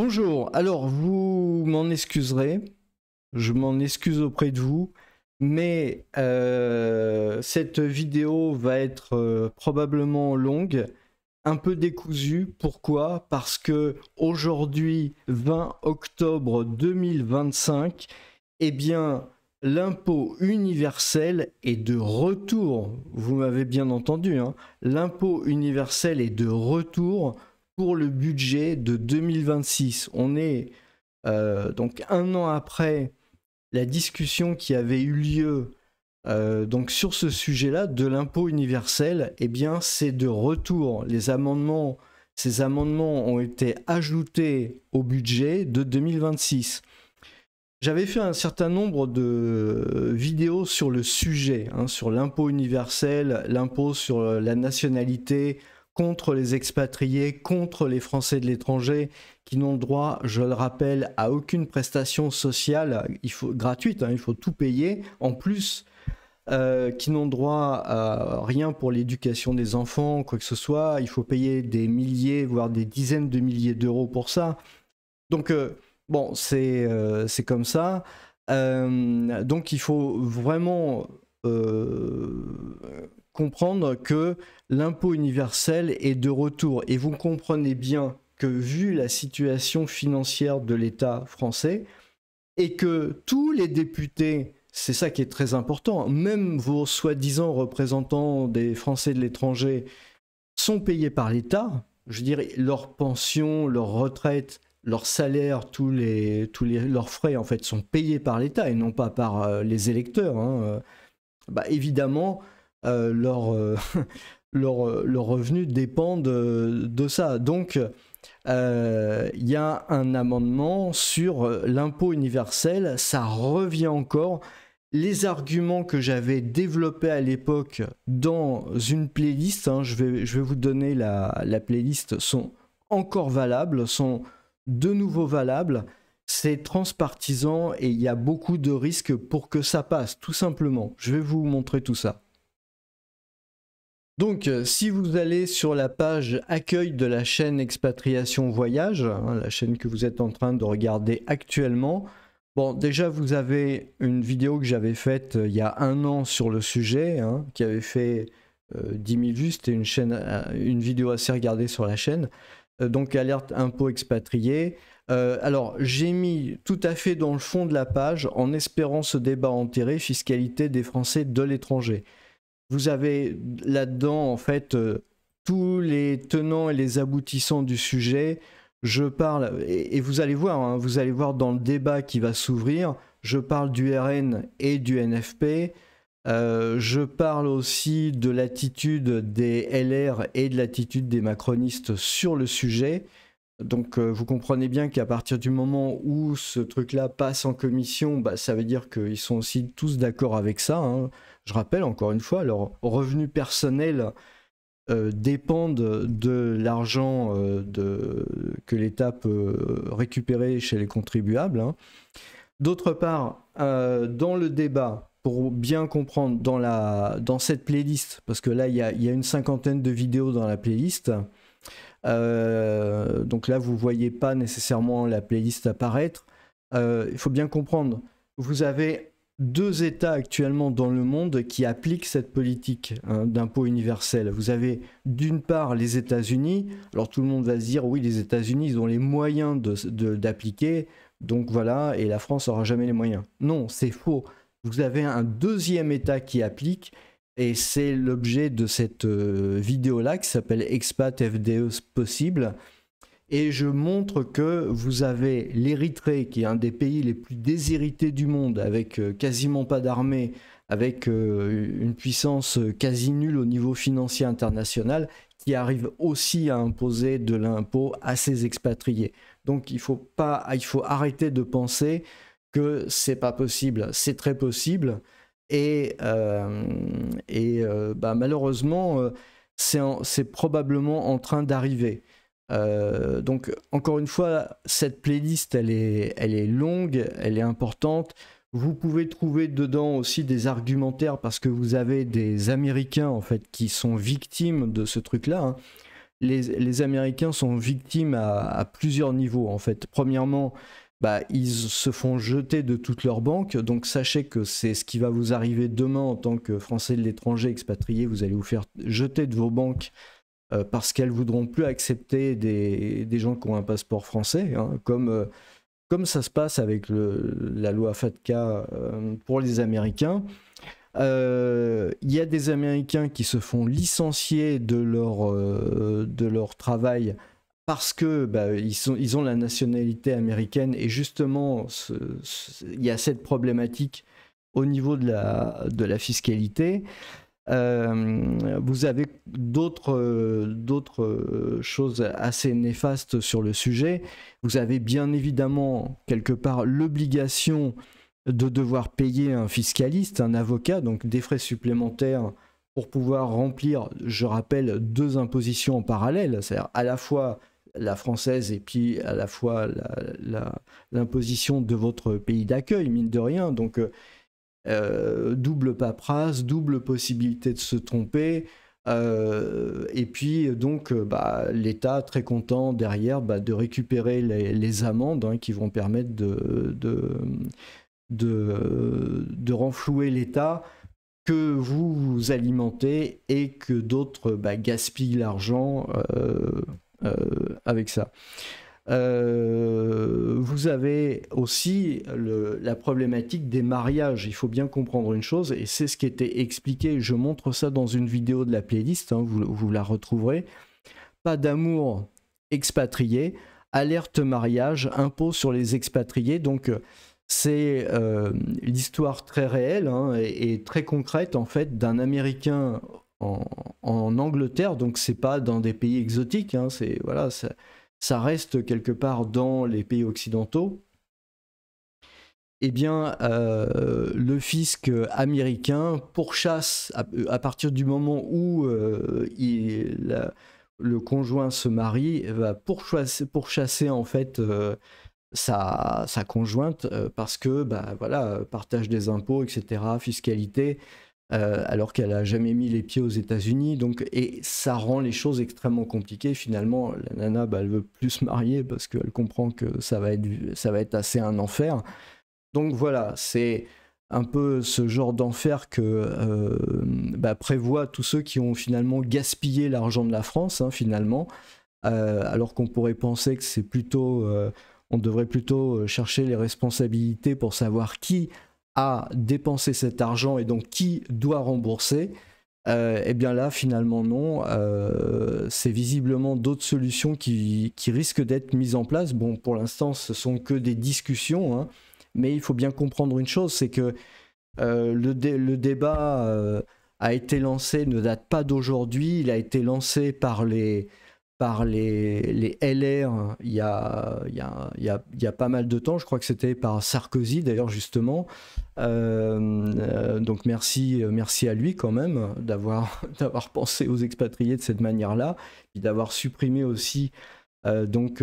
Bonjour, alors vous m'en excuserez, je m'en excuse auprès de vous, mais cette vidéo va être probablement longue, un peu décousue. Pourquoi? Parce que aujourd'hui, 20 octobre 2025, eh bien, l'impôt universel est de retour. Vous m'avez bien entendu, hein, l'impôt universel est de retour pour le budget de 2026. On est donc un an après la discussion qui avait eu lieu donc sur ce sujet-là de l'impôt universel. Eh bien, c'est de retour. Ces amendements ont été ajoutés au budget de 2026. J'avais fait un certain nombre de vidéos sur le sujet, hein, sur l'impôt universel, l'impôt sur la nationalité, contre les expatriés, contre les Français de l'étranger qui n'ont droit, je le rappelle, à aucune prestation sociale gratuite, hein, il faut tout payer. En plus, qui n'ont droit à rien pour l'éducation des enfants, quoi que ce soit, il faut payer des milliers, voire des dizaines de milliers d'euros pour ça. Donc, bon, c'est comme ça. Donc, il faut vraiment comprendre que l'impôt universel est de retour. Et vous comprenez bien que vu la situation financière de l'État français, et que tous les députés, c'est ça qui est très important, même vos soi-disant représentants des Français de l'étranger sont payés par l'État, je veux dire, leurs pensions, leurs retraites, leurs salaires, leurs frais en fait sont payés par l'État et non pas par les électeurs, hein. Bah, évidemment, leurs leur revenus dépendent de ça. Donc, il y a un amendement sur l'impôt universel, ça revient encore. Les arguments que j'avais développés à l'époque dans une playlist, hein, je vais vous donner la playlist, sont encore valables, sont de nouveau valables. C'est transpartisan et il y a beaucoup de risques pour que ça passe, tout simplement. Je vais vous montrer tout ça. Donc, si vous allez sur la page accueil de la chaîne Expatriation Voyage, hein, la chaîne que vous êtes en train de regarder actuellement, bon, déjà vous avez une vidéo que j'avais faite il y a un an sur le sujet, hein, qui avait fait 10 000 vues, c'était une vidéo assez regardée sur la chaîne, donc alerte impôt expatrié. Alors, j'ai mis tout à fait dans le fond de la page, en espérant ce débat enterré, fiscalité des Français de l'étranger. Vous avez là-dedans, en fait, tous les tenants et les aboutissants du sujet. Je parle, et vous allez voir, hein, vous allez voir dans le débat qui va s'ouvrir, je parle du RN et du NFP. Je parle aussi de l'attitude des LR et de l'attitude des macronistes sur le sujet. Donc vous comprenez bien qu'à partir du moment où ce truc-là passe en commission, bah, ça veut dire qu'ils sont aussi tous d'accord avec ça, hein. Je rappelle encore une fois, leurs revenus personnels dépendent de l'argent que l'État peut récupérer chez les contribuables, hein. D'autre part, dans le débat, pour bien comprendre, dans cette playlist, parce que là il y a une cinquantaine de vidéos dans la playlist, donc là vous voyez pas nécessairement la playlist apparaître. Il faut bien comprendre, vous avez deux États actuellement dans le monde qui appliquent cette politique, hein, d'impôt universel. Vous avez d'une part les États-Unis. Alors tout le monde va se dire oui, les États-Unis ils ont les moyens d'appliquer, donc voilà, et la France n'aura jamais les moyens. Non, c'est faux. Vous avez un deuxième État qui applique. Et c'est l'objet de cette vidéo-là qui s'appelle Expat FDE Possible. Et je montre que vous avez l'Érythrée, qui est un des pays les plus déshérités du monde, avec quasiment pas d'armée, avec une puissance quasi nulle au niveau financier international, qui arrive aussi à imposer de l'impôt à ses expatriés. Donc il faut arrêter de penser que c'est pas possible. C'est très possible. Et bah, malheureusement, c'est probablement en train d'arriver. Donc, encore une fois, cette playlist, elle est longue, elle est importante. Vous pouvez trouver dedans aussi des argumentaires parce que vous avez des Américains, en fait, qui sont victimes de ce truc-là, hein. les Américains sont victimes à plusieurs niveaux, en fait. Premièrement, bah, ils se font jeter de toutes leurs banques, donc sachez que c'est ce qui va vous arriver demain en tant que Français de l'étranger expatrié. Vous allez vous faire jeter de vos banques parce qu'elles ne voudront plus accepter des gens qui ont un passeport français, hein, comme ça se passe avec la loi FATCA pour les Américains. Il y a des Américains qui se font licencier de leur travail parce que bah, ils ont la nationalité américaine, et justement il y a cette problématique au niveau de la fiscalité. Vous avez d'autres choses assez néfastes sur le sujet. Vous avez bien évidemment quelque part l'obligation de devoir payer un fiscaliste, un avocat, donc des frais supplémentaires pour pouvoir remplir, je rappelle, 2 impositions en parallèle, c'est-à-dire à la fois la française et puis à la fois l'imposition de votre pays d'accueil, mine de rien. Donc double paperasse, double possibilité de se tromper. Et puis donc bah, l'État très content derrière bah, de récupérer les amendes hein, qui vont permettre de renflouer l'État que vous alimentez et que d'autres bah, gaspillent l'argent avec ça. Vous avez aussi la problématique des mariages. Il faut bien comprendre une chose, et c'est ce qui était expliqué, je montre ça dans une vidéo de la playlist, hein, vous la retrouverez. Pas d'amour expatrié, alerte mariage, impôt sur les expatriés. Donc c'est l'histoire très réelle hein, et très concrète en fait d'un Américain en Angleterre. Donc c'est pas dans des pays exotiques, hein, c'est voilà, ça reste quelque part dans les pays occidentaux. Eh bien, le fisc américain pourchasse à partir du moment où le conjoint se marie, va pourchasser en fait sa conjointe parce que bah voilà, partage des impôts, etc., fiscalité. Alors qu'elle n'a jamais mis les pieds aux États-Unis, donc, et ça rend les choses extrêmement compliquées. Finalement, la nana, bah, elle veut plus se marier parce qu'elle comprend que ça va être assez un enfer. Donc voilà, c'est un peu ce genre d'enfer que bah, prévoient tous ceux qui ont finalement gaspillé l'argent de la France, hein, finalement, alors qu'on pourrait penser que c'est plutôt, on devrait plutôt chercher les responsabilités pour savoir qui à dépenser cet argent et donc qui doit rembourser. Eh bien là finalement non, c'est visiblement d'autres solutions qui risquent d'être mises en place. Bon, pour l'instant ce sont que des discussions, hein, mais il faut bien comprendre une chose, c'est que le débat a été lancé, ne date pas d'aujourd'hui, il a été lancé par les LR il y a pas mal de temps. Je crois que c'était par Sarkozy d'ailleurs justement. Donc merci à lui quand même d'avoir pensé aux expatriés de cette manière-là, et d'avoir supprimé aussi donc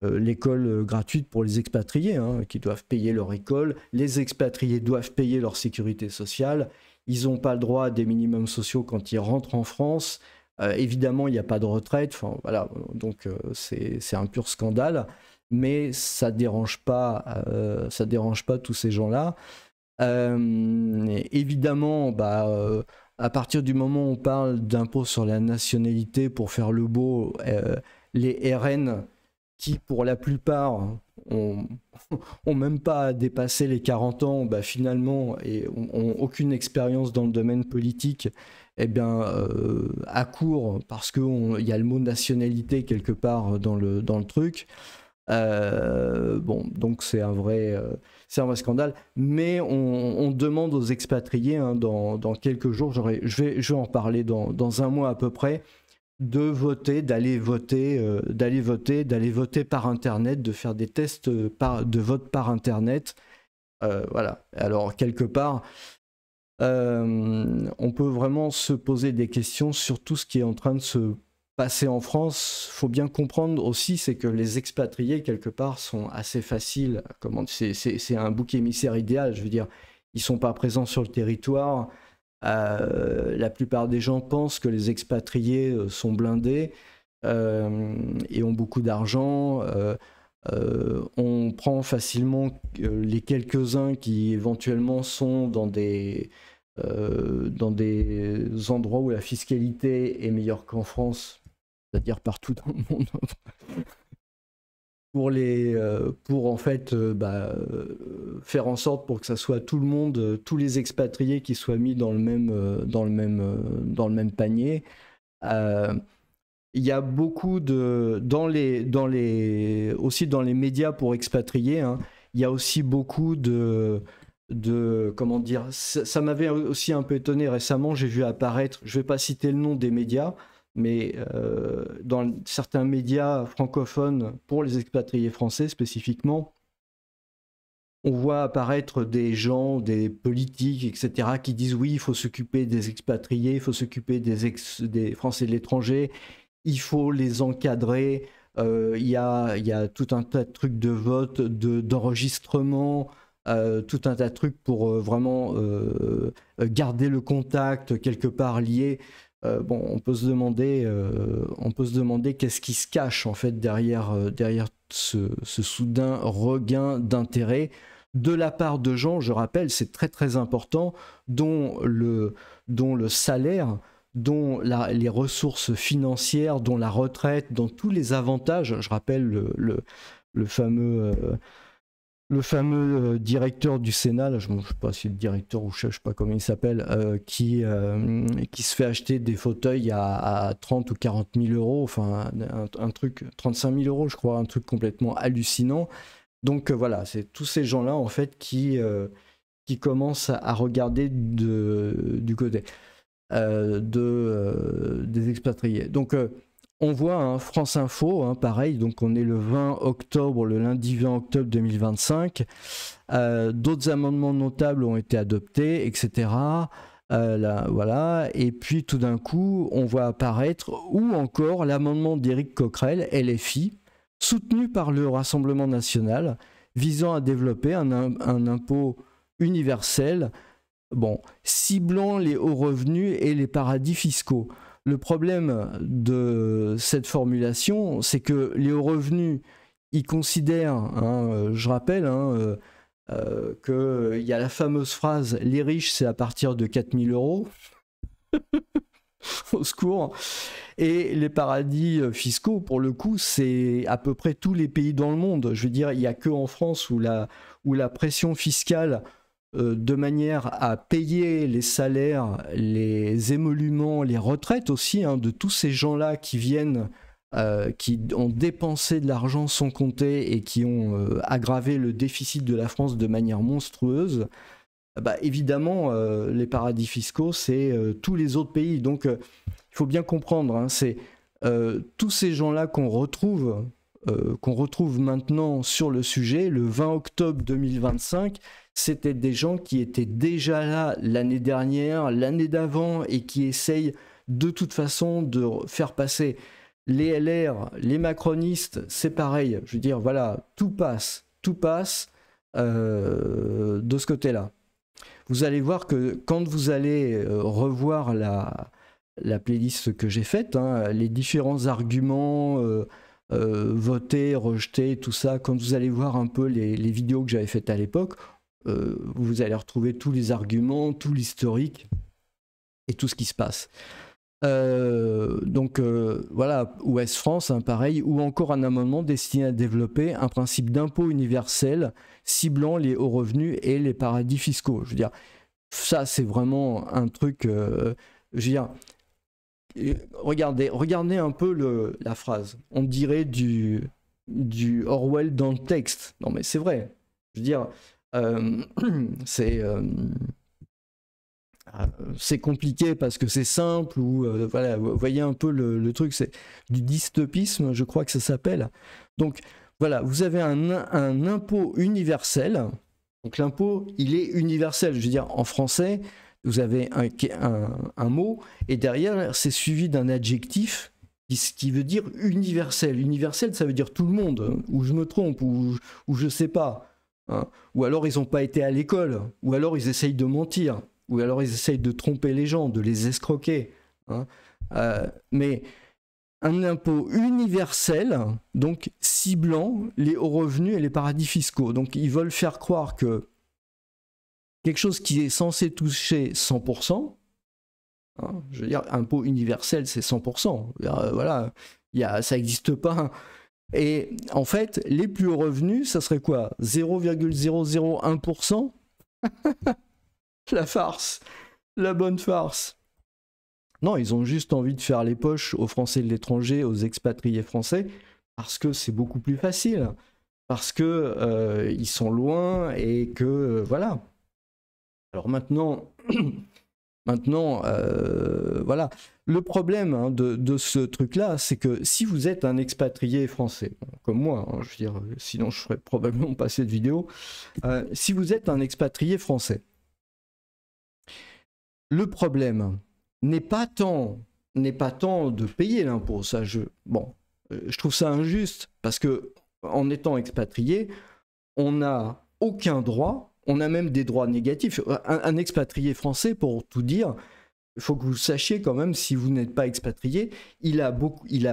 l'école gratuite pour les expatriés hein, qui doivent payer leur école. Les expatriés doivent payer leur sécurité sociale. Ils n'ont pas le droit à des minimums sociaux quand ils rentrent en France. Évidemment, il n'y a pas de retraite, enfin, voilà, donc c'est un pur scandale, mais ça dérange pas tous ces gens-là. Évidemment, bah, à partir du moment où on parle d'impôt sur la nationalité pour faire le beau, les RN qui, pour la plupart, ont même pas dépassé les 40 ans, bah, finalement, et ont aucune expérience dans le domaine politique, eh bien, à court, parce qu'il y a le mot nationalité quelque part dans le truc. Bon, donc c'est un vrai scandale. Mais on demande aux expatriés, hein, dans quelques jours, je vais en parler dans un mois à peu près, de voter, d'aller voter par Internet, de faire des tests de vote par Internet. Voilà. Alors, quelque part, on peut vraiment se poser des questions sur tout ce qui est en train de se passer en France. Faut bien comprendre aussi, c'est que les expatriés, quelque part, sont assez faciles. C'est un bouc émissaire idéal. Je veux dire, ils sont pas présents sur le territoire. La plupart des gens pensent que les expatriés sont blindés et ont beaucoup d'argent. On prend facilement les quelques-uns qui éventuellement sont dans des endroits où la fiscalité est meilleure qu'en France, c'est-à-dire partout dans le monde, pour en fait faire en sorte pour que ça soit tout le monde, tous les expatriés qui soient mis dans le même panier. Il y a beaucoup aussi dans les médias pour expatriés, hein, il y a aussi beaucoup comment dire, ça m'avait aussi un peu étonné récemment, j'ai vu apparaître, je ne vais pas citer le nom des médias, mais dans certains médias francophones pour les expatriés français spécifiquement, on voit apparaître des gens, des politiques, etc., qui disent oui, il faut s'occuper des expatriés, il faut s'occuper des Français de l'étranger, il faut les encadrer, il y a tout un tas de trucs de vote, d'enregistrement, tout un tas de trucs pour vraiment garder le contact quelque part lié. Bon, on peut se demander qu'est-ce qui se cache en fait derrière ce soudain regain d'intérêt de la part de gens, je rappelle, c'est très très important, dont le salaire, dont les ressources financières, dont la retraite, dont tous les avantages. Je rappelle le fameux directeur du Sénat, je ne sais pas si c'est le directeur ou je ne sais pas comment il s'appelle, qui se fait acheter des fauteuils à 30 ou 40 000 euros, enfin un truc, 35 000 euros je crois, un truc complètement hallucinant. Donc voilà, c'est tous ces gens-là en fait qui commencent à regarder du côté des expatriés. Donc on voit hein, France Info, hein, pareil, donc on est le 20 octobre, le lundi 20 octobre 2025. D'autres amendements notables ont été adoptés, etc. Là, voilà. Et puis tout d'un coup, on voit apparaître, ou encore l'amendement d'Éric Coquerel, LFI, soutenu par le Rassemblement national, visant à développer un impôt universel, bon, ciblant les hauts revenus et les paradis fiscaux. Le problème de cette formulation, c'est que les hauts revenus, ils considèrent, hein, je rappelle, hein, qu'il y a la fameuse phrase « les riches, c'est à partir de 4 000 euros ». Au secours. Et les paradis fiscaux, pour le coup, c'est à peu près tous les pays dans le monde. Je veux dire, il n'y a qu'en France où la pression fiscale, de manière à payer les salaires, les émoluments, les retraites aussi, hein, de tous ces gens-là qui viennent, qui ont dépensé de l'argent sans compter et qui ont aggravé le déficit de la France de manière monstrueuse. Bah, évidemment, les paradis fiscaux, c'est tous les autres pays. Donc, il faut bien comprendre, hein, c'est tous ces gens-là qu'on retrouve maintenant sur le sujet, le 20 octobre 2025, c'était des gens qui étaient déjà là l'année dernière, l'année d'avant, et qui essayent de toute façon de faire passer les LR, les macronistes, c'est pareil. Je veux dire, voilà, tout passe de ce côté-là. Vous allez voir que quand vous allez revoir la playlist que j'ai faite, hein, les différents arguments, voter, rejeter, tout ça, quand vous allez voir un peu les vidéos que j'avais faites à l'époque, vous allez retrouver tous les arguments, tout l'historique et tout ce qui se passe. Donc voilà, Ouest France, hein, pareil, ou encore un amendement destiné à développer un principe d'impôt universel ciblant les hauts revenus et les paradis fiscaux. Je veux dire, ça c'est vraiment un truc, je veux dire, regardez un peu la phrase, on dirait du Orwell dans le texte. Non mais c'est vrai, je veux dire, c'est compliqué parce que c'est simple, ou voilà, vous voyez un peu le truc, c'est du dystopisme, je crois que ça s'appelle. Donc voilà, vous avez un impôt universel. Donc l'impôt, il est universel. Je veux dire, en français, vous avez un mot, et derrière, c'est suivi d'un adjectif qui veut dire universel. Universel, ça veut dire tout le monde, ou je me trompe, ou je sais pas. Hein. Ou alors ils n'ont pas été à l'école, ou alors ils essayent de mentir. ou alors ils essayent de tromper les gens, de les escroquer. Hein. Mais un impôt universel, donc ciblant les hauts revenus et les paradis fiscaux. Donc ils veulent faire croire que quelque chose qui est censé toucher 100%, hein, je veux dire, impôt universel, c'est 100%. Voilà, ça n'existe pas. Et en fait, les plus hauts revenus, ça serait quoi? 0,001%? La farce, la bonne farce. Non, ils ont juste envie de faire les poches aux Français de l'étranger, aux expatriés français, parce que c'est beaucoup plus facile, parce que ils sont loin et que voilà. Alors maintenant, voilà. Le problème hein, de ce truc-là, c'est que si vous êtes un expatrié français, comme moi, hein, je veux dire, sinon je ferais probablement pas cette vidéo, si vous êtes un expatrié français, le problème n'est pas tant de payer l'impôt. Ça, je trouve ça injuste parce que en étant expatrié, on n'a aucun droit, on a même des droits négatifs. Un expatrié français, pour tout dire, il faut que vous sachiez quand même, si vous n'êtes pas expatrié, il a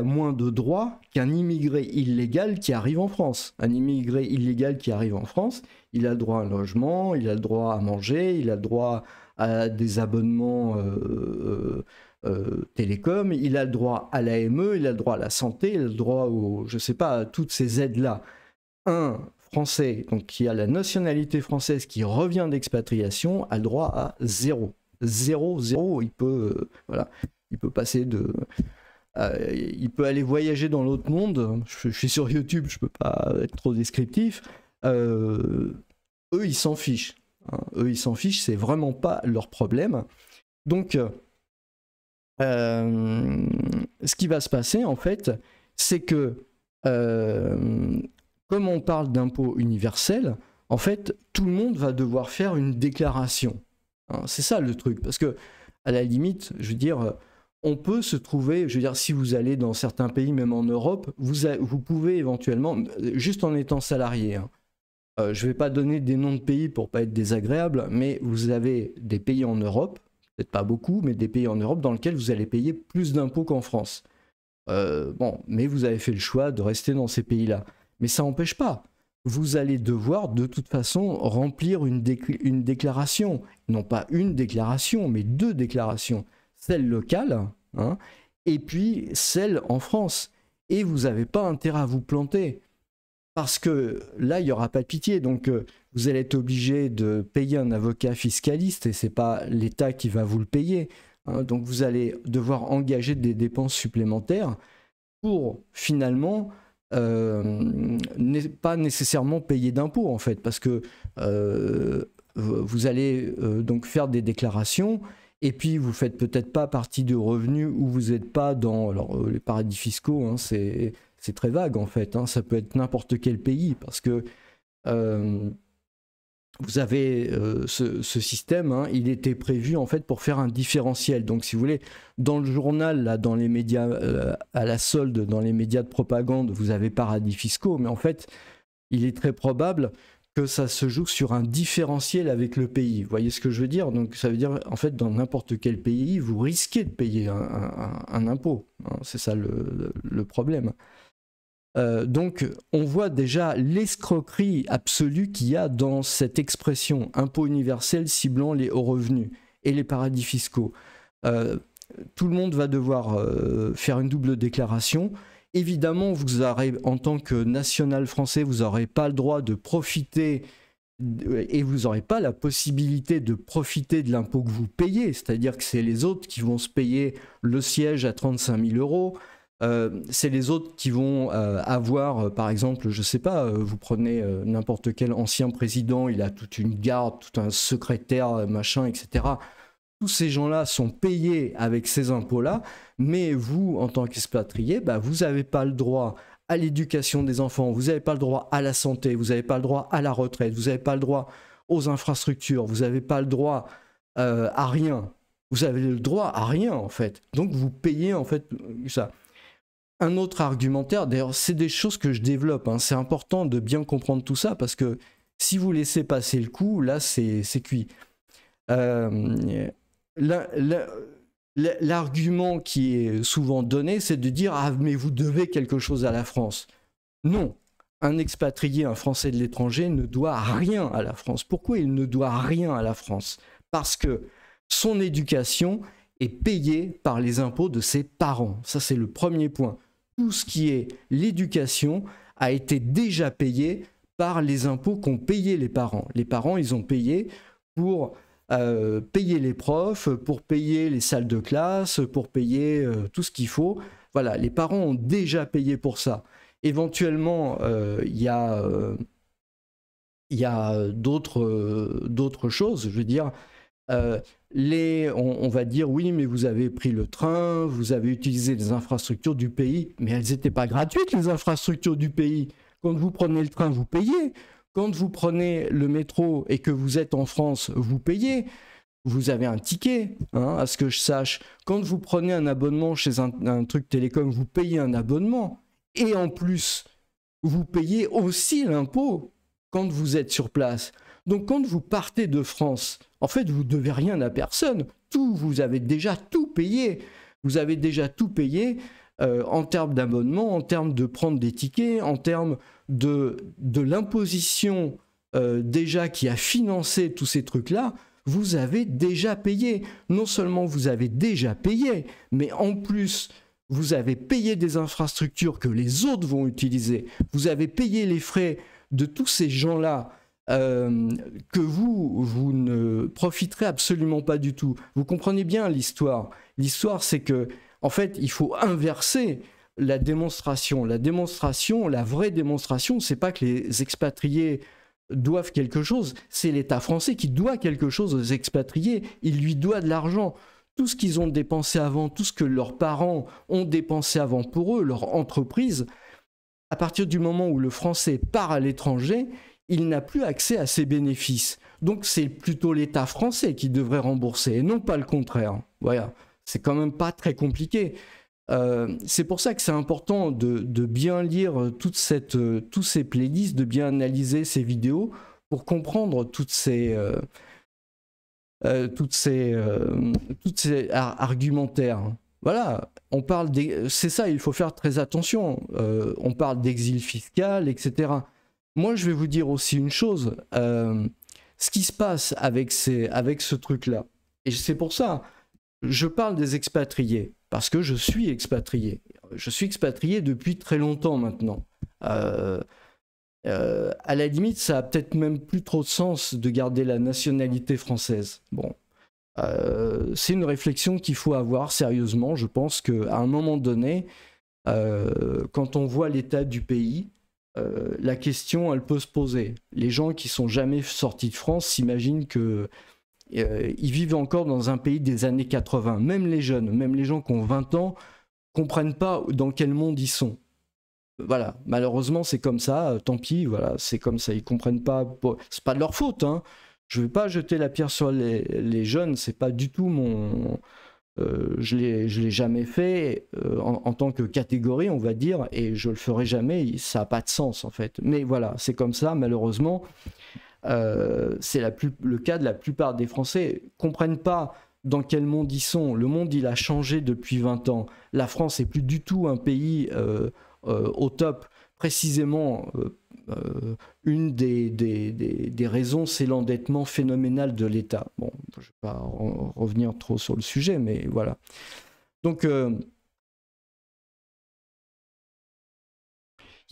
moins de droits qu'un immigré illégal qui arrive en France. Un immigré illégal qui arrive en France, il a le droit à un logement, il a le droit à manger, il a le droit à des abonnements télécom, il a le droit à l'AME, il a le droit à la santé, il a le droit je sais pas, à toutes ces aides-là. Un Français, donc qui a la nationalité française, qui revient d'expatriation, a le droit à 0. 0, il peut, voilà, il peut passer il peut aller voyager dans l'autre monde. Je suis sur YouTube, je peux pas être trop descriptif. Eux, ils s'en fichent. Hein. Eux, ils s'en fichent, c'est vraiment pas leur problème. Donc, ce qui va se passer, en fait, c'est que, comme on parle d'impôt universel, en fait, tout le monde va devoir faire une déclaration. Hein, c'est ça le truc, parce que, à la limite, je veux dire, on peut se trouver, je veux dire, si vous allez dans certains pays, même en Europe, vous pouvez éventuellement, juste en étant salarié, hein, je ne vais pas donner des noms de pays pour pas être désagréable, mais vous avez des pays en Europe, peut-être pas beaucoup, mais des pays en Europe dans lesquels vous allez payer plus d'impôts qu'en France. Mais vous avez fait le choix de rester dans ces pays-là. Mais ça n'empêche pas. Vous allez devoir de toute façon remplir une déclaration. Non pas une déclaration, mais 2 déclarations. Celle locale, hein, et puis celle en France. Et vous n'avez pas intérêt à vous planter. Parce que là, il n'y aura pas de pitié. Donc, vous allez être obligé de payer un avocat fiscaliste et ce n'est pas l'État qui va vous le payer. Hein. Donc, vous allez devoir engager des dépenses supplémentaires pour finalement pas nécessairement payer d'impôts, en fait. Parce que vous allez donc faire des déclarations et puis vous ne faites peut-être pas partie de revenus où vous n'êtes pas dans les paradis fiscaux. Hein, c'est très vague en fait, hein. Ça peut être n'importe quel pays parce que vous avez ce système, hein, il était prévu en fait pour faire un différentiel. Donc si vous voulez, dans le journal, là, dans les médias, à la solde, dans les médias de propagande, vous avez paradis fiscaux, mais en fait, il est très probable que ça se joue sur un différentiel avec le pays. Vous voyez ce que je veux dire? Donc ça veut dire, en fait, dans n'importe quel pays, vous risquez de payer un impôt. Hein, c'est ça le problème. Donc, on voit déjà l'escroquerie absolue qu'il y a dans cette expression impôt universel ciblant les hauts revenus et les paradis fiscaux. Tout le monde va devoir faire une double déclaration. Évidemment, vous aurez, en tant que national français, vous n'aurez pas le droit de profiter et vous n'aurez pas la possibilité de profiter de l'impôt que vous payez. C'est-à-dire que c'est les autres qui vont se payer le siège à 35 000 €. C'est les autres qui vont avoir, par exemple, je sais pas, vous prenez n'importe quel ancien président, il a toute une garde, tout un secrétaire, machin, etc. Tous ces gens-là sont payés avec ces impôts-là, mais vous, en tant qu'expatrié, bah, vous n'avez pas le droit à l'éducation des enfants, vous n'avez pas le droit à la santé, vous n'avez pas le droit à la retraite, vous n'avez pas le droit aux infrastructures, vous n'avez pas le droit à rien. Vous avez le droit à rien, en fait. Donc, vous payez, en fait, ça. Un autre argumentaire, d'ailleurs, c'est des choses que je développe. Hein. C'est important de bien comprendre tout ça parce que si vous laissez passer le coup, là, c'est cuit. Euh, L'argument qui est souvent donné, c'est de dire « Ah, mais vous devez quelque chose à la France ». Non, un expatrié, un Français de l'étranger ne doit rien à la France. Pourquoi il ne doit rien à la France? Parce que son éducation est payée par les impôts de ses parents. Ça, c'est le premier point. Tout ce qui est l'éducation a été déjà payé par les impôts qu'ont payé les parents. Les parents, ils ont payé pour payer les profs, pour payer les salles de classe, pour payer tout ce qu'il faut. Voilà, les parents ont déjà payé pour ça. Éventuellement, il y a d'autres choses, je veux dire. On va dire oui, mais vous avez pris le train, vous avez utilisé les infrastructures du pays, mais elles n'étaient pas gratuites, les infrastructures du pays. Quand vous prenez le train, vous payez. Quand vous prenez le métro et que vous êtes en France, vous payez. Vous avez un ticket, hein, à ce que je sache. Quand vous prenez un abonnement chez un truc télécom, vous payez un abonnement. Et en plus, vous payez aussi l'impôt quand vous êtes sur place. Donc quand vous partez de France, en fait, vous ne devez rien à personne. Vous avez déjà tout payé. Vous avez déjà tout payé en termes d'abonnement, en termes de prendre des tickets, en termes de l'imposition déjà qui a financé tous ces trucs-là. Vous avez déjà payé. Non seulement vous avez déjà payé, mais en plus, vous avez payé des infrastructures que les autres vont utiliser. Vous avez payé les frais de tous ces gens-là que vous ne profiterez absolument pas du tout. Vous comprenez bien l'histoire. L'histoire, c'est que, en fait, il faut inverser la démonstration. La démonstration, la vraie démonstration, c'est pas que les expatriés doivent quelque chose, c'est l'État français qui doit quelque chose aux expatriés. Il lui doit de l'argent. Tout ce qu'ils ont dépensé avant, tout ce que leurs parents ont dépensé avant pour eux, leur entreprise, à partir du moment où le Français part à l'étranger, il n'a plus accès à ses bénéfices. Donc c'est plutôt l'État français qui devrait rembourser, et non pas le contraire. Voilà, c'est quand même pas très compliqué. C'est pour ça que c'est important de bien lire tous ces playlists, de bien analyser ces vidéos pour comprendre toutes ces argumentaires. Voilà, c'est ça, il faut faire très attention. On parle d'exil fiscal, etc. Moi, je vais vous dire aussi une chose. Ce qui se passe avec ce truc-là, et c'est pour ça, je parle des expatriés, parce que je suis expatrié. Je suis expatrié depuis très longtemps maintenant. À la limite, ça a peut-être même plus trop de sens de garder la nationalité française. Bon, c'est une réflexion qu'il faut avoir sérieusement. Je pense qu'à un moment donné, quand on voit l'état du pays, la question, elle peut se poser. Les gens qui sont jamais sortis de France s'imaginent que ils vivent encore dans un pays des années 80. Même les jeunes, même les gens qui ont 20 ans, comprennent pas dans quel monde ils sont. Voilà, malheureusement c'est comme ça, tant pis, voilà, c'est comme ça, ils comprennent pas, c'est pas de leur faute, hein. Je vais pas jeter la pierre sur les jeunes, c'est pas du tout mon... je l'ai jamais fait en tant que catégorie, on va dire, et je le ferai jamais, ça n'a pas de sens en fait. Mais voilà, c'est comme ça, malheureusement. C'est le cas de la plupart des Français. Ils comprennent pas dans quel monde ils sont. Le monde, il a changé depuis 20 ans. La France n'est plus du tout un pays au top. Précisément, une des raisons, c'est l'endettement phénoménal de l'État. Bon, je ne vais pas revenir trop sur le sujet, mais voilà. Donc, il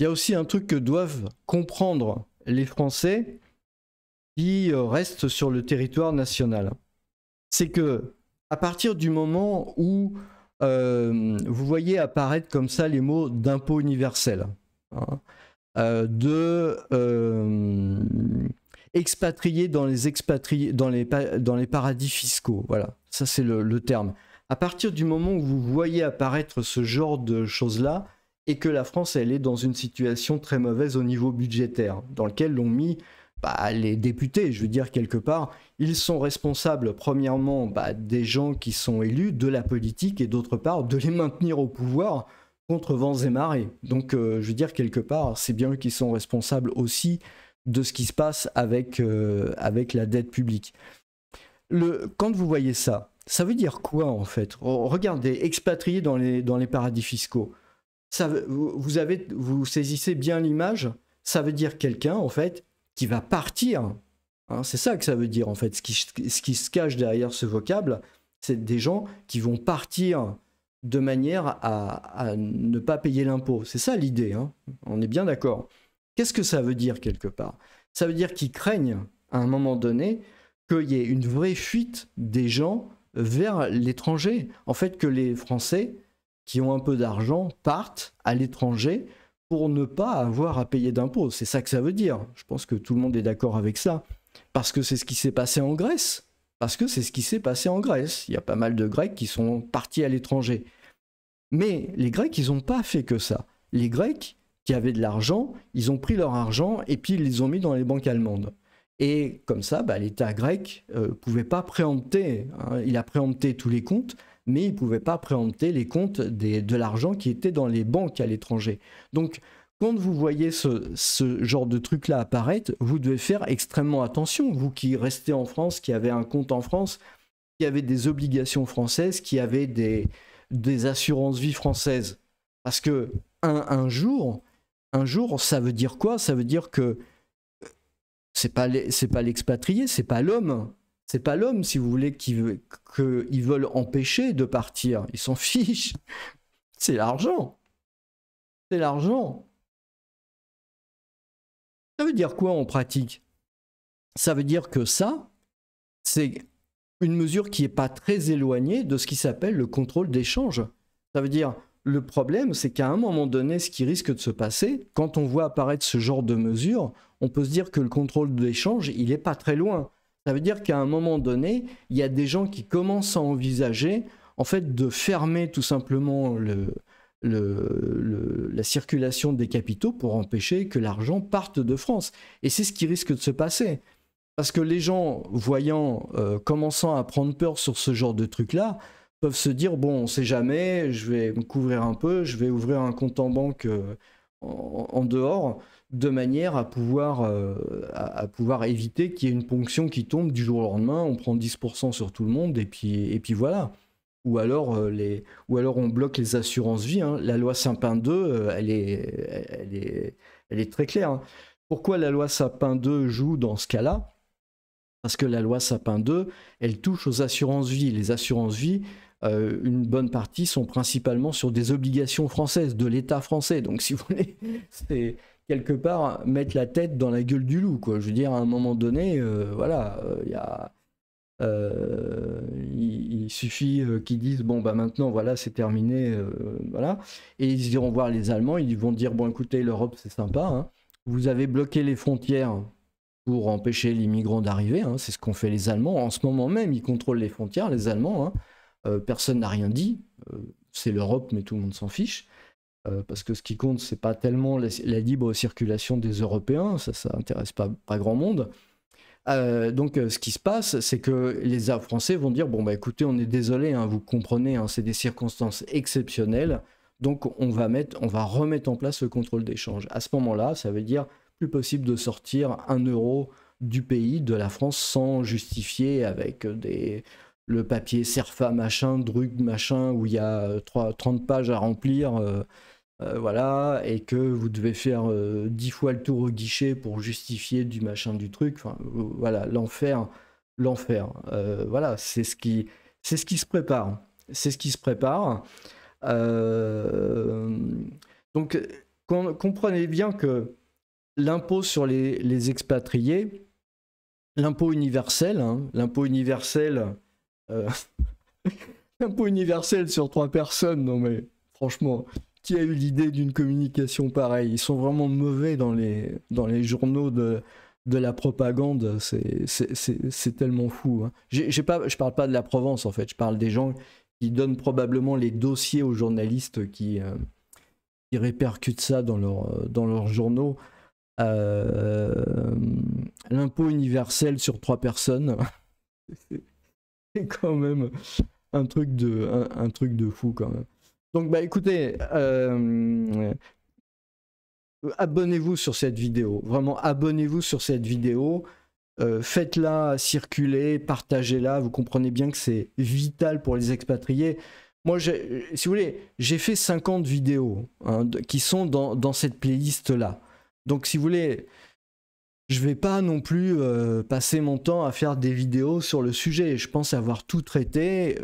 y a aussi un truc que doivent comprendre les Français qui restent sur le territoire national. C'est que, à partir du moment où vous voyez apparaître comme ça les mots d'impôt universel, hein, expatriés dans les paradis fiscaux, voilà, ça c'est le terme. À partir du moment où vous voyez apparaître ce genre de choses-là, et que la France, elle est dans une situation très mauvaise au niveau budgétaire, dans lequel l'ont mis les députés, je veux dire, quelque part, ils sont responsables, premièrement, des gens qui sont élus, de la politique, et d'autre part, de les maintenir au pouvoir contre vents et marées. Donc, je veux dire, quelque part, c'est bien eux qui sont responsables aussi de ce qui se passe avec la dette publique. Quand vous voyez ça, ça veut dire quoi en fait? Regardez, expatriés dans les paradis fiscaux. Vous saisissez bien l'image, ça veut dire quelqu'un en fait qui va partir. Hein, c'est ça que ça veut dire en fait. Ce qui se cache derrière ce vocable, c'est des gens qui vont partir de manière à ne pas payer l'impôt. C'est ça l'idée, hein. On est bien d'accord. Qu'est-ce que ça veut dire quelque part? Ça veut dire qu'ils craignent à un moment donné qu'il y ait une vraie fuite des gens vers l'étranger. En fait, que les Français qui ont un peu d'argent partent à l'étranger pour ne pas avoir à payer d'impôts. C'est ça que ça veut dire. Je pense que tout le monde est d'accord avec ça. Parce que c'est ce qui s'est passé en Grèce. Parce que c'est ce qui s'est passé en Grèce. Il y a pas mal de Grecs qui sont partis à l'étranger. Mais les Grecs, ils n'ont pas fait que ça. Les Grecs qui avaient de l'argent, ils ont pris leur argent et puis ils les ont mis dans les banques allemandes. Et comme ça, l'État grec ne pouvait pas préempter. Hein, il a préempté tous les comptes, mais il ne pouvait pas préempter les comptes de l'argent qui était dans les banques à l'étranger. Donc, quand vous voyez ce genre de truc-là apparaître, vous devez faire extrêmement attention. Vous qui restez en France, qui avez un compte en France, qui avez des obligations françaises, qui avez des assurances-vie françaises. Parce que un jour, ça veut dire quoi? Ça veut dire que c'est pas l'expatrié, c'est pas l'homme. C'est pas l'homme, si vous voulez, qu'ils veulent empêcher de partir. Ils s'en fichent. C'est l'argent. C'est l'argent. Ça veut dire quoi en pratique? Ça veut dire que ça, c'est une mesure qui n'est pas très éloignée de ce qui s'appelle le contrôle d'échange. Ça veut dire, le problème, c'est qu'à un moment donné, ce qui risque de se passer, quand on voit apparaître ce genre de mesures, on peut se dire que le contrôle d'échange, il n'est pas très loin. Ça veut dire qu'à un moment donné, il y a des gens qui commencent à envisager, en fait, de fermer tout simplement la circulation des capitaux pour empêcher que l'argent parte de France. Et c'est ce qui risque de se passer. Parce que les gens, voyant, commençant à prendre peur sur ce genre de truc-là, peuvent se dire, bon, on ne sait jamais, je vais me couvrir un peu, je vais ouvrir un compte en banque en dehors, de manière à pouvoir éviter qu'il y ait une ponction qui tombe du jour au lendemain, on prend 10% sur tout le monde, et puis voilà. Ou alors on bloque les assurances-vie. Hein. La loi Sapin 2, elle est très claire. Hein. Pourquoi la loi Sapin 2 joue dans ce cas-là? Parce que la loi Sapin 2, elle touche aux assurances-vie. Les assurances-vie, une bonne partie sont principalement sur des obligations françaises, de l'État français. Donc si vous voulez, c'est quelque part mettre la tête dans la gueule du loup, quoi. Je veux dire, à un moment donné, voilà, il suffit qu'ils disent bon bah maintenant voilà c'est terminé, voilà, et ils iront voir les Allemands, ils vont dire bon écoutez l'Europe c'est sympa, hein. Vous avez bloqué les frontières pour empêcher les migrants d'arriver, hein. C'est ce qu'ont fait les Allemands en ce moment même, ils contrôlent les frontières les Allemands, hein. Personne n'a rien dit, c'est l'Europe mais tout le monde s'en fiche. Parce que ce qui compte, c'est pas tellement la libre circulation des Européens, ça intéresse pas grand monde. Donc ce qui se passe, c'est que les Français vont dire bon bah écoutez, on est désolé, hein, vous comprenez, hein, c'est des circonstances exceptionnelles, donc on va remettre en place le contrôle d'échange. À ce moment-là, ça veut dire plus possible de sortir 1 euro du pays, de la France, sans justifier avec le papier CERFA machin, DRUG machin, où il y a 30 pages à remplir. Voilà, et que vous devez faire 10 fois le tour au guichet pour justifier du machin du truc. Enfin, voilà, l'enfer. Voilà, c'est ce qui se prépare. C'est ce qui se prépare. Donc, comprenez bien que l'impôt sur les expatriés, l'impôt universel, hein, l'impôt universel sur 3 personnes, non mais franchement. Qui a eu l'idée d'une communication pareille? Ils sont vraiment mauvais dans les journaux de la propagande, c'est tellement fou. Hein. Je parle pas de la Provence en fait, je parle des gens qui donnent probablement les dossiers aux journalistes qui répercutent ça dans leurs journaux. L'impôt universel sur 3 personnes, c'est quand même un truc de fou quand même. Donc bah écoutez, abonnez-vous sur cette vidéo, vraiment abonnez-vous sur cette vidéo, faites-la circuler, partagez-la. Vous comprenez bien que c'est vital pour les expatriés. Moi, si vous voulez, j'ai fait 50 vidéos hein, qui sont dans cette playlist-là. Donc, si vous voulez, je vais pas non plus passer mon temps à faire des vidéos sur le sujet. Je pense avoir tout traité.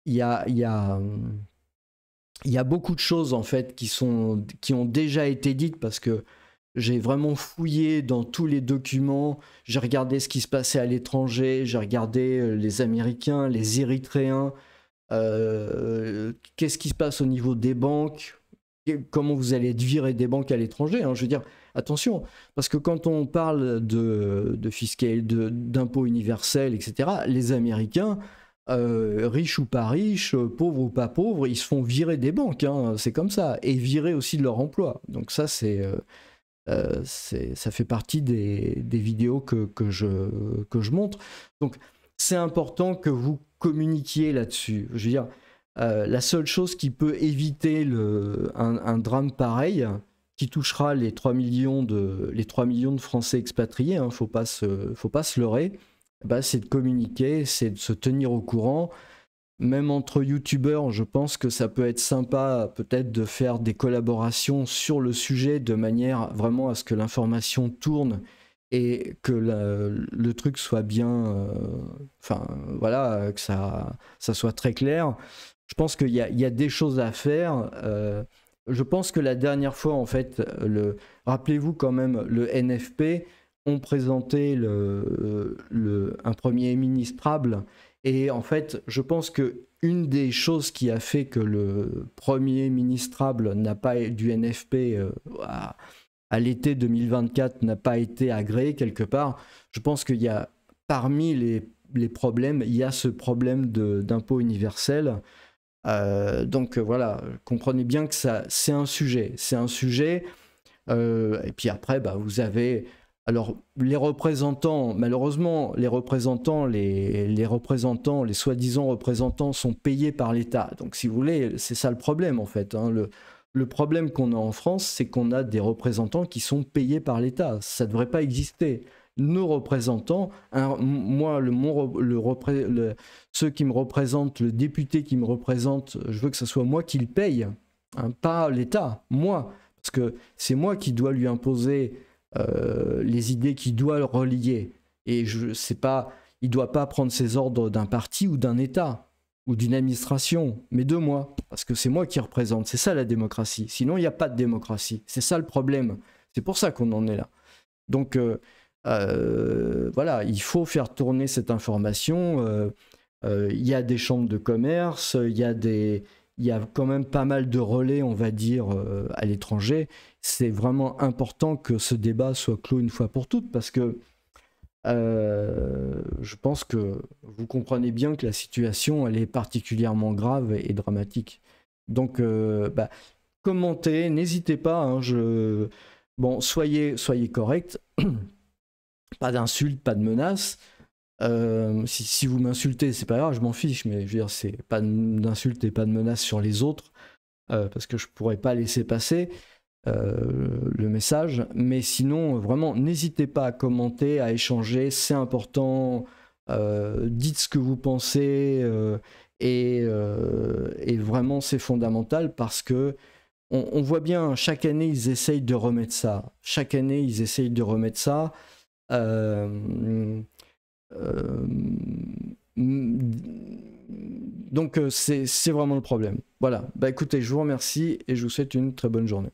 Il y a beaucoup de choses en fait qui ont déjà été dites parce que j'ai vraiment fouillé dans tous les documents. J'ai regardé ce qui se passait à l'étranger. J'ai regardé les Américains, les Érythréens. Qu'est-ce qui se passe au niveau des banques? Comment vous allez être viré des banques à l'étranger hein? Je veux dire, attention, parce que quand on parle de fiscal, d'impôts universels, etc., les Américains, riches ou pas riches, pauvres ou pas pauvres, ils se font virer des banques, hein, c'est comme ça, et virer aussi de leur emploi. Donc ça, ça fait partie des vidéos que je montre. Donc c'est important que vous communiquiez là-dessus. Je veux dire, la seule chose qui peut éviter un drame pareil, qui touchera les 3 millions de Français expatriés, hein, faut pas se leurrer, bah, c'est de communiquer, c'est de se tenir au courant. Même entre youtubeurs, je pense que ça peut être sympa peut-être de faire des collaborations sur le sujet de manière vraiment à ce que l'information tourne et que le truc soit bien, enfin voilà, que ça soit très clair. Je pense qu'il y a des choses à faire. Je pense que la dernière fois, en fait, rappelez-vous quand même, le NFP ont présenté un premier ministrable. Et en fait, je pense qu'une des choses qui a fait que le premier ministrable du NFP à l'été 2024 n'a pas été agréé quelque part, je pense qu'il y a parmi les problèmes, il y a ce problème d'impôt universel. Donc voilà, comprenez bien que c'est un sujet. Et puis après, bah, vous avez... Alors, les représentants, malheureusement, les soi-disant représentants sont payés par l'État. Donc, si vous voulez, c'est ça le problème, en fait. Hein. Le problème qu'on a en France, c'est qu'on a des représentants qui sont payés par l'État. Ça ne devrait pas exister. Nos représentants, moi, ceux qui me représentent, le député qui me représente, je veux que ce soit moi qui le paye, hein, pas l'État, moi. Parce que c'est moi qui dois lui imposer les idées qu'il doit le relier. Et il ne doit pas prendre ses ordres d'un parti ou d'un État ou d'une administration, mais de moi, parce que c'est moi qui représente. C'est ça la démocratie. Sinon, il n'y a pas de démocratie. C'est ça le problème. C'est pour ça qu'on en est là. Donc, voilà, il faut faire tourner cette information. Il y a des chambres de commerce, il y a quand même pas mal de relais, on va dire, à l'étranger. C'est vraiment important que ce débat soit clos une fois pour toutes, parce que je pense que vous comprenez bien que la situation, elle est particulièrement grave et dramatique. Donc, bah, commentez, n'hésitez pas. Hein, bon, soyez corrects. Pas d'insultes, pas de menaces. Si vous m'insultez, c'est pas grave, je m'en fiche, mais je veux dire, c'est pas d'insultes et pas de menaces sur les autres, parce que je pourrais pas laisser passer le message. Mais sinon, vraiment, n'hésitez pas à commenter, à échanger, c'est important. Dites ce que vous pensez, et vraiment, c'est fondamental parce que on voit bien, chaque année, ils essayent de remettre ça. Chaque année, ils essayent de remettre ça. Donc c'est vraiment le problème. Voilà, bah écoutez, je vous remercie et je vous souhaite une très bonne journée.